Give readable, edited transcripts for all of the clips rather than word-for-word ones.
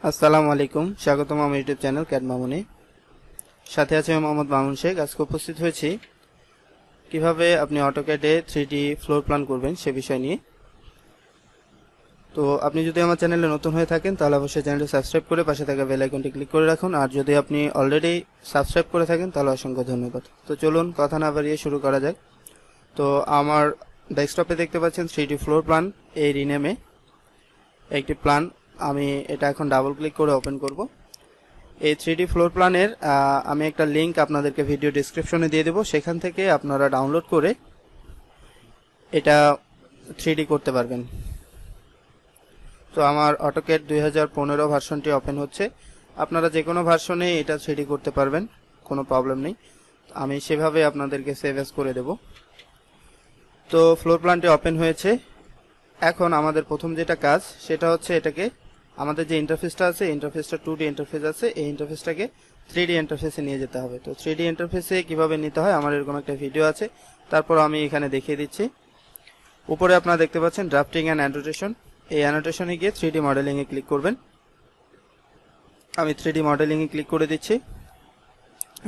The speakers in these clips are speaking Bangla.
আসসালামু আলাইকুম, স্বাগতম আমার ইউটিউব চ্যানেল ক্যাড মামুনে। সাথে আছে আমি মোহাম্মদ মামুন শেখ। আজকে উপস্থিত হয়েছি কিভাবে আপনি অটোক্যাডে 3D ফ্লোর প্ল্যান করবেন সে বিষয় নিয়ে। তো আপনি যদি আমার চ্যানেলে নতুন হয়ে থাকেন তাহলে অবশ্যই চ্যানেলটি সাবস্ক্রাইব করে পাশে থাকা বেল আইকনটি ক্লিক করে রাখুন, আর যদি আপনি অলরেডি সাবস্ক্রাইব করে থাকেন তাহলে অসংখ্য ধন্যবাদ। তো চলুন কথা না বাড়িয়ে শুরু করা যাক। তো আমার ডেস্কটপে দেখতে পাচ্ছেন 3D ফ্লোর প্ল্যান এই রিনেমে একটি প্ল্যান। আমি এটা এখন ডাবল ক্লিক করে ওপেন করব। এই 3D ফ্লোর প্ল্যানের আমি একটা লিংক আপনাদেরকে ভিডিও ডেসক্রিপশনে দিয়ে দেবো, সেখান থেকে আপনারা ডাউনলোড করে এটা 3D করতে পারবেন। তো আমার অটোক্যাড 2015 ভার্সনটি ওপেন হচ্ছে। আপনারা যে কোনো ভার্সনে এটা 3D করতে পারবেন, কোনো প্রবলেম নেই। আমি সেভাবে আপনাদেরকে সেভ এস করে দেব। তো ফ্লোর প্ল্যানটি ওপেন হয়েছে। এখন আমাদের প্রথম যেটা কাজ সেটা হচ্ছে এটাকে আমাদের যে ইন্টারফেসটা আছে, ইন্টারফেসটা 2D ইন্টারফেস আছে, এই ইন্টারফেসটাকে 3D ইন্টারফেসে নিয়ে যেতে হবে। তো 3D ইন্টারফেসে কিভাবে নিতে হয় আমার এরকম একটা ভিডিও আছে, তারপর আমি এখানে দেখিয়ে দিচ্ছি। উপরে আপনারা দেখতে পাচ্ছেন ড্রাফটিং অ্যান্ড অ্যানোটেশন। এই অ্যানোটেশনে গিয়ে 3D মডেলিংয়ে ক্লিক করবেন। আমি 3D মডেলিংয়ে ক্লিক করে দিচ্ছি।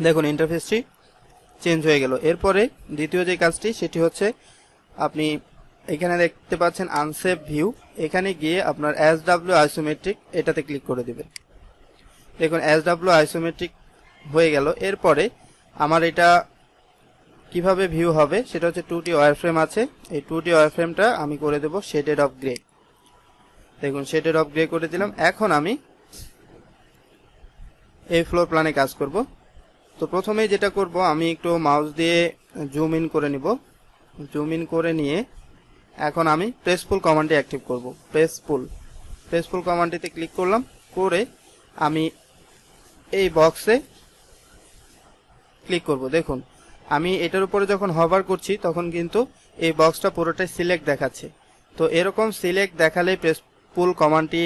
দেখুন ইন্টারফেসটি চেঞ্জ হয়ে গেল। এরপরে দ্বিতীয় যে কাজটি সেটি হচ্ছে আপনি এখানে দেখতে পাচ্ছেন আনসেভ ভিউ, এখানে গিয়ে আপনার এসডব্লিউ আইসোমেট্রিক এটাতে ক্লিক করে দিবেন। দেখুন এসডব্লিউ আইসোমেট্রিক হয়ে গেল। এরপরে আমার এটা কিভাবে ভিউ হবে সেটা হচ্ছে 2D ওয়্যারফ্রেম আছে, এই 2D ওয়্যারফ্রেমটা আমি করে দেব শেডেড অফ গ্রে। দেখুন শেডেড অফ গ্রে করে দিলাম। এখন আমি এই ফ্লোর প্ল্যানে কাজ করব। তো প্রথমেই যেটা করব, আমি একটু মাউস দিয়ে জুম ইন করে নিব। জুম ইন করে নিয়ে এখন আমি প্রেস পুল কমান্ডটি অ্যাক্টিভ করব। প্রেস পুল কমান্ডটিতে ক্লিক করলাম, করে আমি এই বক্সে ক্লিক করব। দেখুন আমি এটার উপরে যখন হভার করছি তখন কিন্তু এই বক্সটা পুরোটাই সিলেক্ট দেখাচ্ছে। তো এরকম সিলেক্ট দেখালে প্রেস পুল কমান্ডটি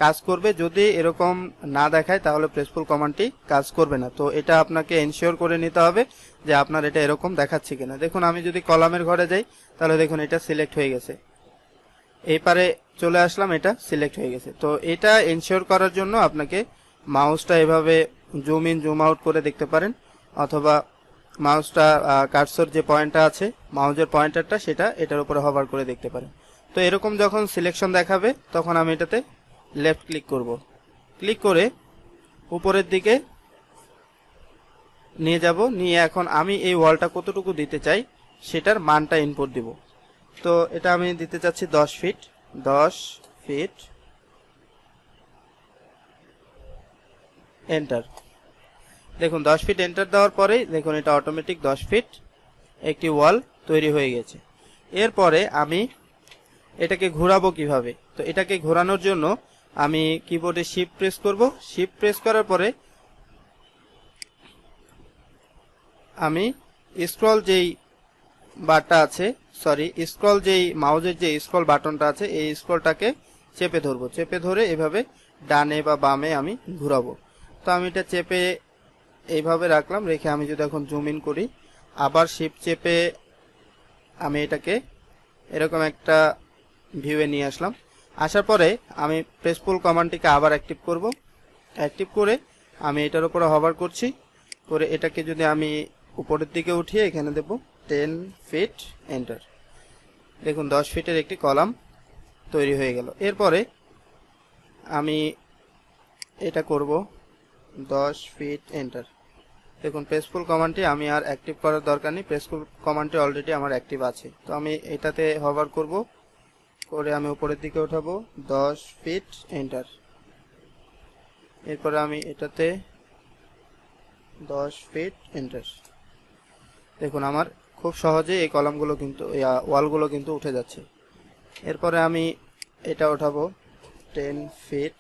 কাজ করবে, যদি এরকম না দেখায় তাহলে প্রেস পুল কমান্ডটি কাজ করবে না। তো এটা আপনাকে এনশিওর করে নিতে হবে যে আপনার এটা এরকম দেখাচ্ছে কিনা। দেখুন আমি যদি কলামের ঘরে যাই তাহলে দেখুন এটা সিলেক্ট হয়ে গেছে, এই পারে চলে আসলাম, এটা সিলেক্ট হয়ে গেছে। তো এটা এনশিওর করার জন্য আপনাকে মাউসটা এভাবে জুম ইন জুম আউট করে দেখতে পারেন, অথবা মাউসটা কার্সর যে পয়েন্টটা আছে মাউসের পয়েন্টারটা সেটা এটার উপরে হভার করে দেখতে পারেন। তো এরকম যখন সিলেকশন দেখাবে তখন আমি এটাতে লেফট ক্লিক করব। ক্লিক করে উপরের দিকে নিয়ে যাব, নিয়ে এখন আমি এই ওয়ালটা কতটুকু দিতে চাই সেটার মানটা ইনপুট দিব। তো এটা আমি দিতে চাচ্ছি 10 ফিট। 10 fit enter. দেখুন 10 ফিট এন্টার দেওয়ার পরেই দেখুন এটা অটোমেটিক 10 ফিট একটি ওয়াল তৈরি হয়ে গেছে। এরপরে আমি এটাকে ঘোরাবো কিভাবে, তো এটাকে ঘোরানোর জন্য আমি কিবোর্ডে শিফট প্রেস করব। শিফট প্রেস করার পরে আমি স্ক্রল যেই বারটা আছে, স্ক্রল যেই মাউসের যে স্ক্রল বাটনটা আছে এই স্ক্রলটাকে চেপে ধরবো। চেপে ধরে এভাবে ডানে বা বামে আমি ঘোরাবো। তো আমি এটা চেপে এইভাবে রাখলাম, রেখে আমি যদি এখন জুম ইন করি, আবার শিফট চেপে আমি এটাকে এরকম একটা ভিউয়ে নিয়ে আসলাম। আসার পরে আমি প্রেস পুল কমান্ডটিকে আবার অ্যাক্টিভ করব। অ্যাক্টিভ করে আমি এটার উপরে হভার করছি, করে এটাকে যদি আমি উপরের দিকে উঠিয়ে এখানে দেব 10 ফিট এন্টার। দেখুন 10 ফিটের একটি কলাম তৈরি হয়ে গেল। এরপরে আমি এটা করব 10 ফিট এন্টার। দেখুন প্রেস পুল কমান্ডটি আমি আর অ্যাক্টিভ করার দরকার নেই, প্রেস পুল কমান্ডটি অলরেডি আমার অ্যাক্টিভ আছে। তো আমি এটাতে হভার করব, করে আমি উপরের দিকে উঠাবো 10 ফিট এন্টার। এরপরে আমি এটাতে 10 ফিট এন্টার। দেখুন আমার খুব সহজে এই কলামগুলো কিন্তু ওয়ালগুলো কিন্তু উঠে যাচ্ছে। এরপরে আমি এটা উঠাবো 10 ফিট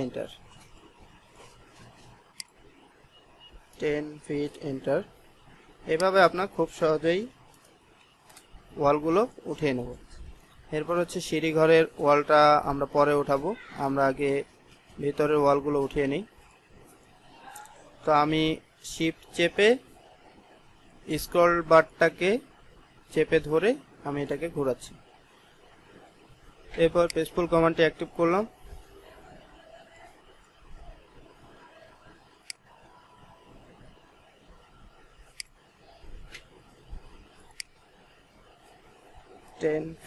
এন্টার। 10 fit enter. এভাবে আপনার খুব সহজেই ওয়ালগুলো উঠিয়ে নেব। এরপর হচ্ছে সিঁড়ি ঘরের ওয়ালটা আমরা পরে উঠাবো, আমরা আগে ভিতরের ওয়ালগুলো উঠিয়ে নিই। তো আমি শিফট চেপে স্ক্রল বারটাকে চেপে ধরে আমি এটাকে ঘোরাচ্ছি। এরপর প্রেস পুল কমান্ডটি অ্যাক্টিভ করলাম,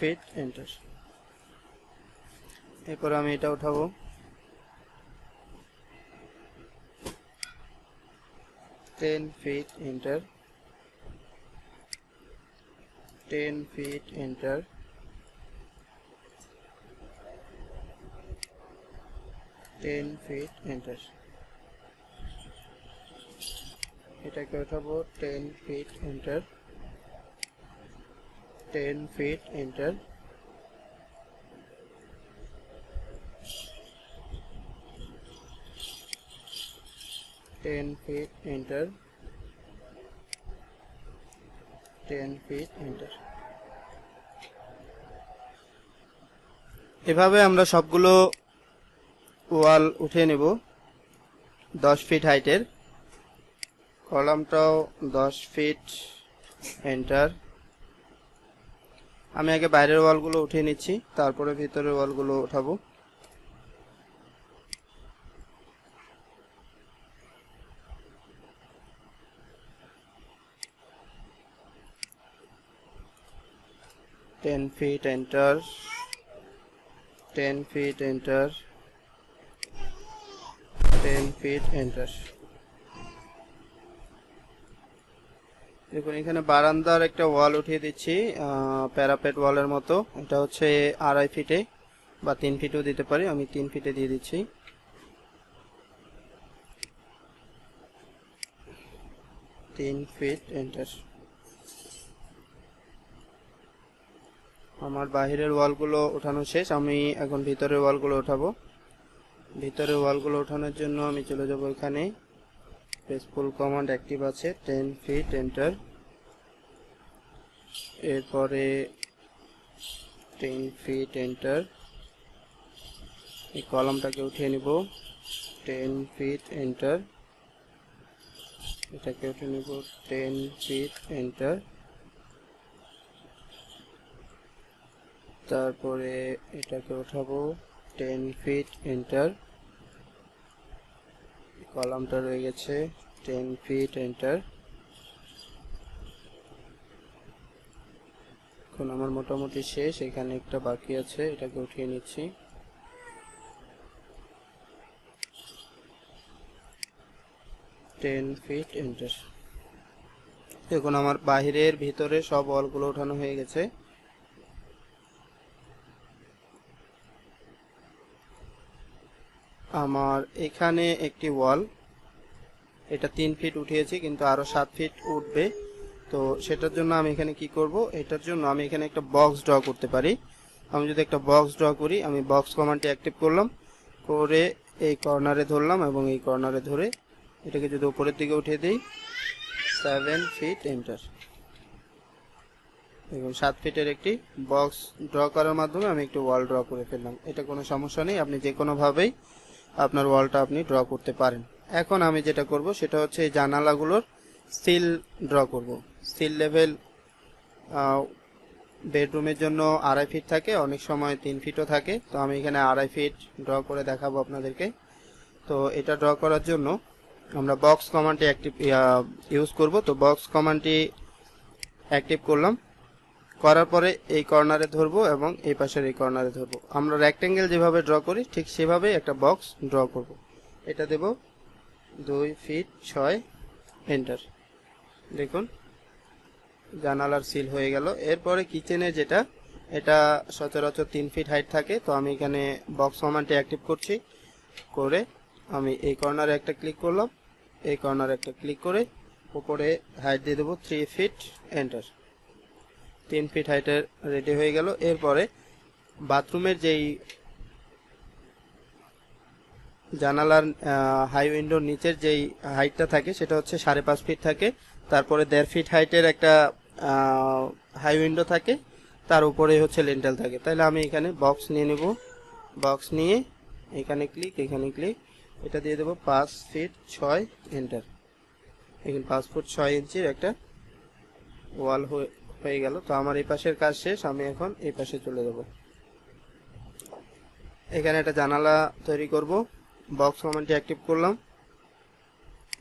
ফিট এন্টার। এরপর আমি এটা উঠাবো, 10 fit enter, 10 fit enter, 10 fit enter. এটাকে উঠাবো, 10 fit enter, 10 fit enter, 10 fit enter, 10 fit enter. এভাবে আমরা সবগুলো ওয়াল উঠিয়ে নেব 10 ফিট হাইটের। কলামটাও 10 ফিট এন্টার। আমি আগে বাইরের ওয়ালগুলো উঠিয়ে নিচ্ছি, তারপরে ভিতরের ওয়ালগুলো উঠাবো। Ten feet enter, 10 fit enter, 10 fit enter. দেখুন এখানে বারান্দার একটা ওয়াল উঠিয়ে দিচ্ছি, প্যারাপেট ওয়ালের মতো। এটা হচ্ছে 2.5 ফিটে বা 3 ফিটও দিতে পারি, আমি 3 ফিটে দিয়ে দিচ্ছি। 3 ফিট এন্টার। আমার বাহিরের ওয়ালগুলো ওঠানো শেষ, আমি এখন ভিতরের ওয়ালগুলো উঠাবো। ভিতরের ওয়ালগুলো ওঠানোর জন্য আমি চলে যাব এখানে, পেজফুল কমান্ড অ্যাক্টিভ আছে, 10 ফিট এন্টার। এরপরে 10 ফিট এন্টার। এই কলামটাকে উঠিয়ে নিব, 10 ফিট এন্টার। এটাকে উঠিয়ে নিব, 10 ফিট এন্টার। তারপরে এটাকে উঠাবো, 10 ফিট এন্টার। কলামটা রয়ে গেছে, 10 ফিট এন্টার। এখন আমার মোটামুটি শেষ, এখানে একটা বাকি আছে, এটাকে উঠিয়ে নিচ্ছি। Ten feet enter. দেখুন আমার বাহিরের ভিতরে সব ওয়ালগুলো ওঠানো হয়ে গেছে। আমার এখানে একটি ওয়াল, এটা 3 ফিট উঠিয়েছি, কিন্তু আরো 7 ফিট উঠবে। তো সেটার জন্য আমি এখানে কি করব, এটার জন্য আমি এখানে একটা বক্স ড্র করতে পারি। আমি যদি একটা বক্স ড্র করি, আমি বক্স কমান্ডটি অ্যাক্টিভ করলাম, করে এই কর্নারে ধরলাম এবং এই কর্নারে ধরে এটাকে যদি উপরের দিকে উঠিয়ে দিই, 7 ফিট এন্টার। এবং 7 ফিটের একটি বক্স ড্র করার মাধ্যমে আমি একটু ওয়াল ড্র করে ফেললাম। এটা কোনো সমস্যা নেই, আপনি যে কোনোভাবেই আপনার ওয়ালটা আপনি ড্র করতে পারেন। এখন আমি যেটা করব সেটা হচ্ছে এই জানালাগুলোর সিল ড্র করব। সিল লেভেল বেডরুমের জন্য 2.5 ফিট থাকে, অনেক সময় 3 ফিটও থাকে। তো আমি এখানে 2.5 ফিট ড্র করে দেখাবো আপনাদেরকে। তো এটা ড্র করার জন্য আমরা বক্স কমান্ডটি অ্যাক্টিভ ইউজ করব। তো বক্স কমান্ডটি অ্যাক্টিভ করলাম, করার পরে এই কর্নারে ধরবো এবং এই পাশের এই কর্নারে ধরবো। আমরা রেক্টেঙ্গেল যেভাবে ড্র করি ঠিক সেভাবে একটা বক্স ড্র করব। এটা দেব 2 ফিট 6 এন্টার। দেখুন জানালার সিল হয়ে গেল। এরপরে কিচেনের যেটা, এটা সচরাচর 3 ফিট হাইট থাকে। তো আমি এখানে বক্স কমান্ডটি অ্যাক্টিভ করছি, করে আমি এই কর্নারে একটা ক্লিক করলাম, এই কর্নারে একটা ক্লিক করে উপরে হাইট দিয়ে দেবো 3 ফিট এন্টার। 3 ফিট হাইটের রেডি হয়ে গেল। এরপরে বাথরুমের যেই জানালার হাই উইন্ডোর নিচের যেই হাইটটা থাকে সেটা হচ্ছে 5.5 ফিট থাকে। তারপরে 1.5 ফিট হাইটের একটা হাই উইন্ডো থাকে, তার উপরে হচ্ছে লিন্টেল থাকে। তাহলে আমি এখানে বক্স নিয়ে নেব, বক্স নিয়ে এখানে ক্লিক, এখানে ক্লিক, এটা দিয়ে দেবো 5 ফিট 6 এন্টার। এখানে 5 ফুট 6 ইঞ্চির একটা ওয়াল হয়ে গেল। তো আমার এই পাশের কাজ শেষ, আমি এখন এই পাশে চলে যাব। এখানে একটা জানালা তৈরি করব, বক্স কমান্ডটি অ্যাক্টিভ করলাম,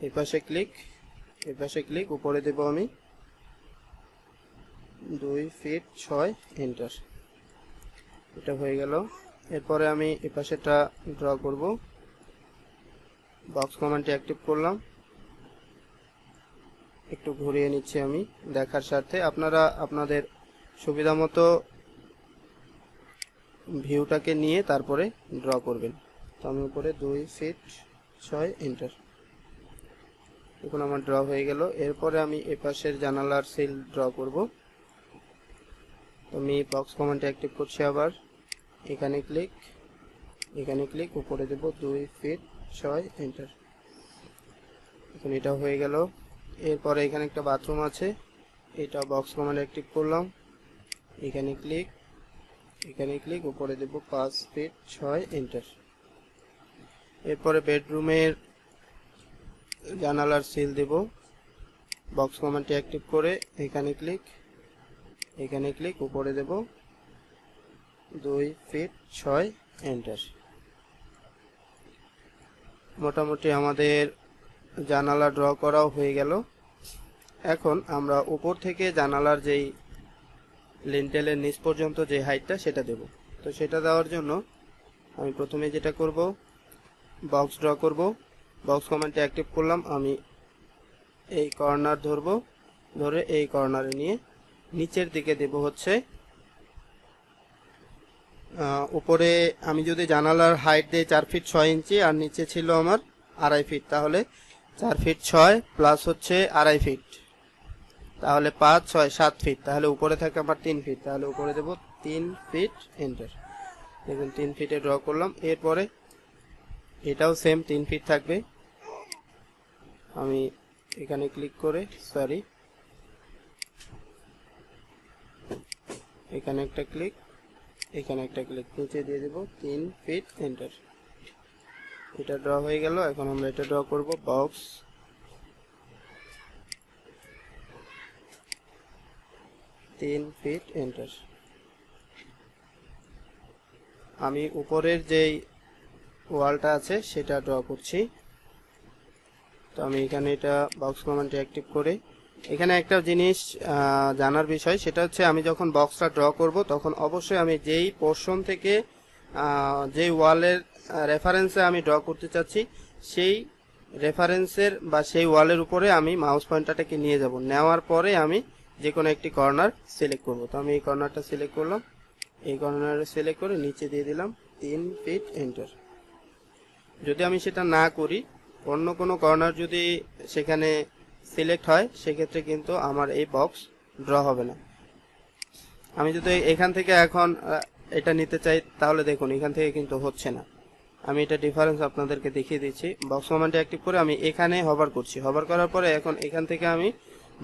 এই পাশে ক্লিক, এই পাশে ক্লিক, উপরে দেব আমি 2 ফিট 6 এন্টার। এটা হয়ে গেল। এরপরে আমি এই পাশেটা ড্র করব। বক্স কমান্ডটি অ্যাক্টিভ করলাম, একটু ঘুরিয়ে নিচ্ছি আমি দেখার স্বার্থে। আপনারা আপনাদের সুবিধা মতো ভিউটাকে নিয়ে তারপরে ড্র করবেন। তো আমি উপরে 2 ফিট 6 এন্টার। এখন আমার ড্র হয়ে গেল। এরপরে আমি এই পাশের জানালার সিল ড্র করব। তো আমি বক্স কমান্ডটি অ্যাক্টিভ করছি, আবার এখানে ক্লিক, এখানে ক্লিক, উপরে দেব 2 ফিট 6 এন্টার। এখন এটা হয়ে গেল। এরপরে এখানে একটা বাথরুম আছে, এটা বক্স কমান্ড অ্যাক্টিভ করলাম, এখানে ক্লিক, এখানে ক্লিক, উপরে দেব 5 ফিট 6 এন্টার। এরপরে বেডরুমের জানালার সিল দেব, বক্স কমান্ডটি অ্যাক্টিভ করে এখানে ক্লিক, এখানে ক্লিক, উপরে দেব 2 ফিট 6 এন্টার। মোটামুটি আমাদের জানালা ড্র করাও হয়ে গেল। এখন আমরা উপর থেকে জানালার যেই লিন্টেলের নিচ পর্যন্ত যে হাইটটা সেটা দেব। তো সেটা দেওয়ার জন্য আমি প্রথমে যেটা করব, বক্স ড্র করব। বক্স কমান্ডটি অ্যাক্টিভ করলাম, আমি এই কর্নার ধরব, ধরে এই কর্নারে নিয়ে নিচের দিকে দেব হচ্ছে উপরে আমি যদি জানালার হাইট দিই 4 ফিট 6 ইঞ্চি আর নিচে ছিল আমার 2.5 ফিট, তাহলে 4 ফিট 6 প্লাস হচ্ছে 2.5 ফিট, তাহলে 5 6 7 ফিট, তাহলে উপরে থাকে আমার 3 ফিট, তাহলে উপরে দেব 3 ফিট এন্টার। দেখুন 3 ফিটে ড্র করলাম। এরপরে এটাও সেম 3 ফিট থাকবে। আমি এখানে ক্লিক করে, সরি, এখানে একটা ক্লিক, এখানে একটা ক্লিক, নিচে দিয়ে দেব 3 ফিট এন্টার। এটা ড্র হয়ে গেল। এখন আমরা এটা ড্র করব, বক্স 3 ফিট এন্টার। আমি উপরের যেই ওয়ালটা আছে সেটা ড্র করছি। তো আমি এখানে এটা বক্স কমান্ডটি অ্যাক্টিভ করে, এখানে একটা জিনিস জানার বিষয়, সেটা হচ্ছে আমি যখন বক্সটা ড্র করব তখন অবশ্যই আমি যেই পোর্শন থেকে যেই ওয়ালের রেফারেন্সে আমি ড্র করতে চাচ্ছি সেই রেফারেন্সের বা সেই ওয়ালের উপরে আমি মাউস পয়েন্টারটাকে নিয়ে যাব। নেওয়ার পরে আমি যে কোনো একটি কর্নার সিলেক্ট করব। তো আমি এই কর্নারটা সিলেক্ট করলাম, এই কর্নারে সিলেক্ট করে নিচে দিয়ে দিলাম 3 ফিট এন্টার। যদি আমি সেটা না করি, অন্য কোনো কর্নার যদি সেখানে সিলেক্ট হয়, সেক্ষেত্রে কিন্তু আমার এই বক্স ড্র হবে না। আমি যদি এখান থেকে এখন এটা নিতে চাই, তাহলে দেখুন এখান থেকে কিন্তু হচ্ছে না। আমি এটা ডিফারেন্স আপনাদেরকে দেখিয়ে দিচ্ছি। বক্স কমান্ডটি অ্যাক্টিভ করে আমি এখানে হভার করছি, হভার করার পরে এখন এখান থেকে আমি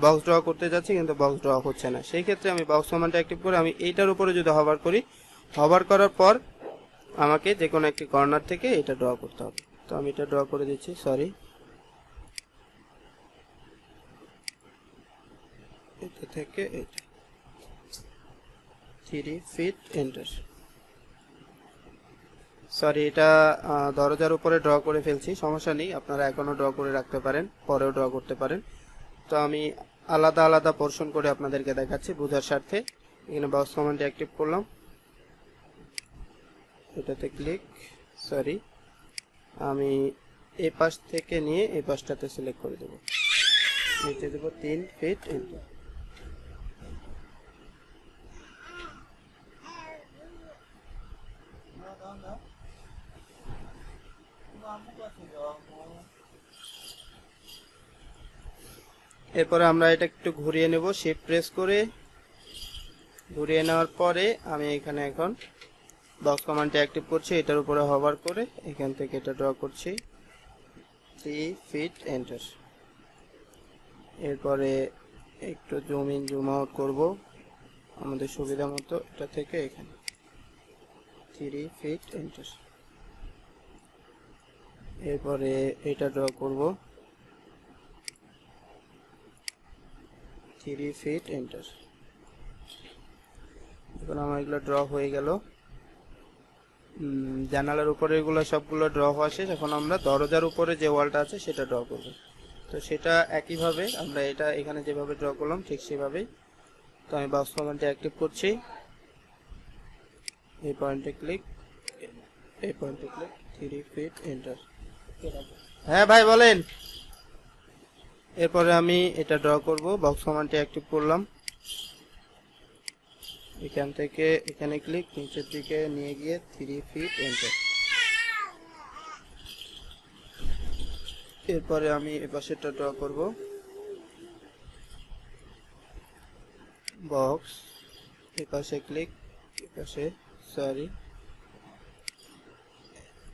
বক্স ড্র করতে যাচ্ছি, কিন্তু বক্স ড্র হচ্ছে না। সেই ক্ষেত্রে আমি বক্স কমান্ডটি অ্যাক্টিভ করে আমি এইটার উপরে যদি হভার করি, হভার করার পর আমাকে যে কোনো একটি কর্নার থেকে এটা ড্র করতে হবে। তো আমি এটা ড্র করে দিচ্ছি, সরি, এটা থেকে এটা 3 ফিট এন্টার। সরি, এটা দরজার উপরে ড্র করে ফেলছি, সমস্যা নেই, আপনারা এখনো ড্র করে রাখতে পারেন, পরেও ড্র করতে পারেন। তো আমি আলাদা আলাদা পোর্শন করে আপনাদেরকে দেখাচ্ছি বোঝার স্বার্থে। এখানে বক্স কমান্ডটি অ্যাক্টিভ করলাম, এটাতে ক্লিক, সরি, আমি এই পাশ থেকে নিয়ে এই পাশটাতে সিলেক্ট করে দেব, নিচে দেব 3 ফিট এন্টার। এরপরে আমরা এটা একটু ঘুরিয়ে নেব, শিফট প্রেস করে ঘুরিয়ে নেওয়ার পরে আমি এখানে এখন বক্স কমান্ডটি অ্যাক্টিভ করছি, এটার উপরে হভার করে এখান থেকে এটা ড্র করছি 3 ফিট এন্টার। এরপরে একটু জুম ইন জুম আউট করব আমাদের সুবিধা মতো, এটা থেকে এখানে 3 ফিট এন্টার। এরপরে এটা ড্র করব 3 ফিট এন্টার। এখন আমার এগুলো ড্র হয়ে গেল। জানালার উপরে এগুলো সবগুলো ড্র হওয়া শেষ। এখন আমরা দরজার উপরে যে ওয়ালটা আছে সেটা ড্র করব। তো সেটা একইভাবে আমরা এটা এখানে যেভাবে ড্র করলাম ঠিক সেভাবেই। তো আমি বক্স কমান্ডটি অ্যাক্টিভ করছি, এই পয়েন্টে ক্লিক, এই পয়েন্টে ক্লিক, 3 ফিট এন্টার। হ্যাঁ ভাই বলেন। এরপরে আমি এটা ড্র করব, বক্স কমান্ডটি অ্যাক্টিভ করলাম, এখান থেকে এখানে ক্লিক, নিচের দিকে নিয়ে গিয়ে 3 ফিট এন্টার। এরপরে আমি এপাশেরটা ড্র করব, বক্স, এপাশে ক্লিক, এপাশে সরি,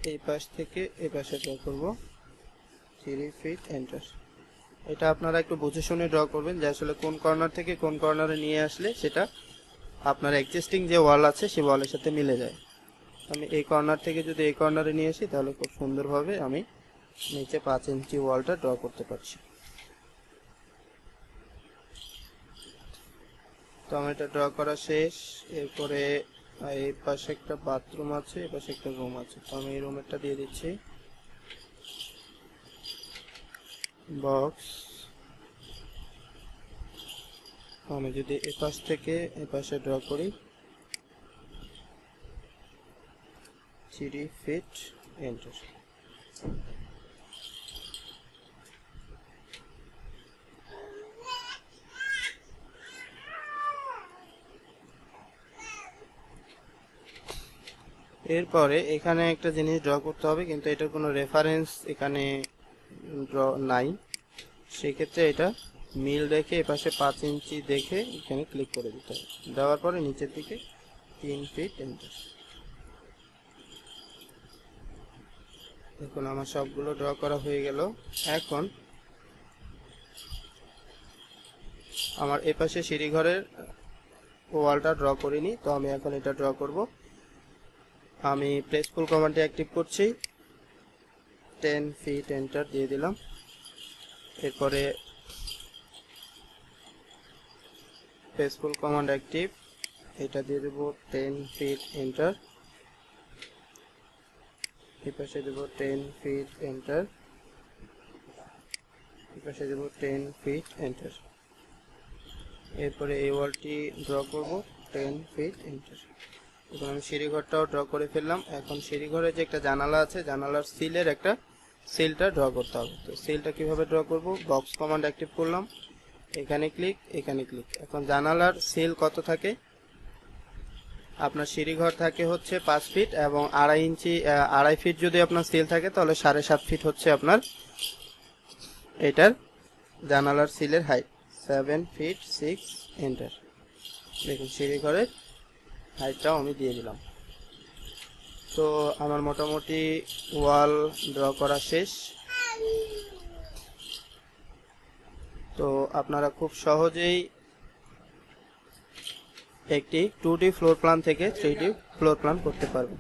এই পাশ থেকে এই পাশে ড্র করব, 3 ফিট এন্টার। এটা আপনারা একটু বুঝে শুনে ড্র করবেন যে আসলে কোন কর্নার থেকে কোন কর্নারে নিয়ে আসলে সেটা আপনার এক্সিস্টিং যে ওয়াল আছে সেই ওয়ালের সাথে মিলে যায়। আমি এই কর্নার থেকে যদি এই কর্নারে নিয়ে আসি তাহলে খুব সুন্দরভাবে আমি নিচে 5 ইঞ্চি ওয়ালটা ড্র করতে পারছি। তো আমার এটা ড্র করা শেষ। এরপরে এই পাশে একটা বাথরুম আছে, এই পাশে একটা রুম আছে, তো আমি এই রুমেরটা দিয়ে দিচ্ছি, বক্স। আমি যদি এই পাশ থেকে এই পাশে ড্র করি, 3 ফিট এন্টার। এরপরে এখানে একটা জিনিস ড্র করতে হবে, কিন্তু এটার কোনো রেফারেন্স এখানে ড্র নাই, সেক্ষেত্রে এটা মিল রেখে এপাশে 5 ইঞ্চি দেখে এখানে ক্লিক করে দিতে হবে। দেওয়ার পরে নিচের দিকে 3 ফিট এন্টার। দেখুন আমার সবগুলো ড্র করা হয়ে গেল। এখন আমার এপাশে সিঁড়িঘরের ওয়ালটা ড্র করিনি, তো আমি এখন এটা ড্র করব। আমি প্লেস ফুল কমান্ডটি অ্যাক্টিভ করছি, 10 ফিট এন্টার দিয়ে দিলাম। এরপরে প্লেস ফুল কমান্ড অ্যাক্টিভ, এটা দিয়ে দেব 10 ফিট এন্টার। এই পাশে দেব 10 ফিট এন্টার, এই পাশে দেব 10 ফিট এন্টার। এরপরে এই ওয়ালটি ড্র করব, 10 ফিট এন্টার। এখন আমি সিঁড়িঘরটাও ড্র করে ফেললাম। এখন সিঁড়িঘরে যে একটা জানালা আছে, জানালার সিলের একটা সিলটা ড্র করতে হবে। তো সিলটা কিভাবে ড্র করব, বক্স কমান্ড অ্যাক্টিভ করলাম, এখানে ক্লিক, এখানে ক্লিক। এখন জানালার সিল কত থাকে, আপনার সিঁড়িঘর থাকে হচ্ছে 5 ফিট এবং 2.5 ফিট যদি আপনার সিল থাকে তাহলে 7.5 ফিট হচ্ছে আপনার এটার জানালার সিলের হাইট, 7 ফিট 6 এন্টার। দেখুন সিঁড়িঘরের হাইটটাও আমি দিয়ে দিলাম। তো আমার মোটামুটি ওয়াল ড্র করা শেষ। তো আপনারা খুব সহজেই একটি 2D ফ্লোর প্ল্যান থেকে 3D ফ্লোর প্ল্যান করতে পারবেন।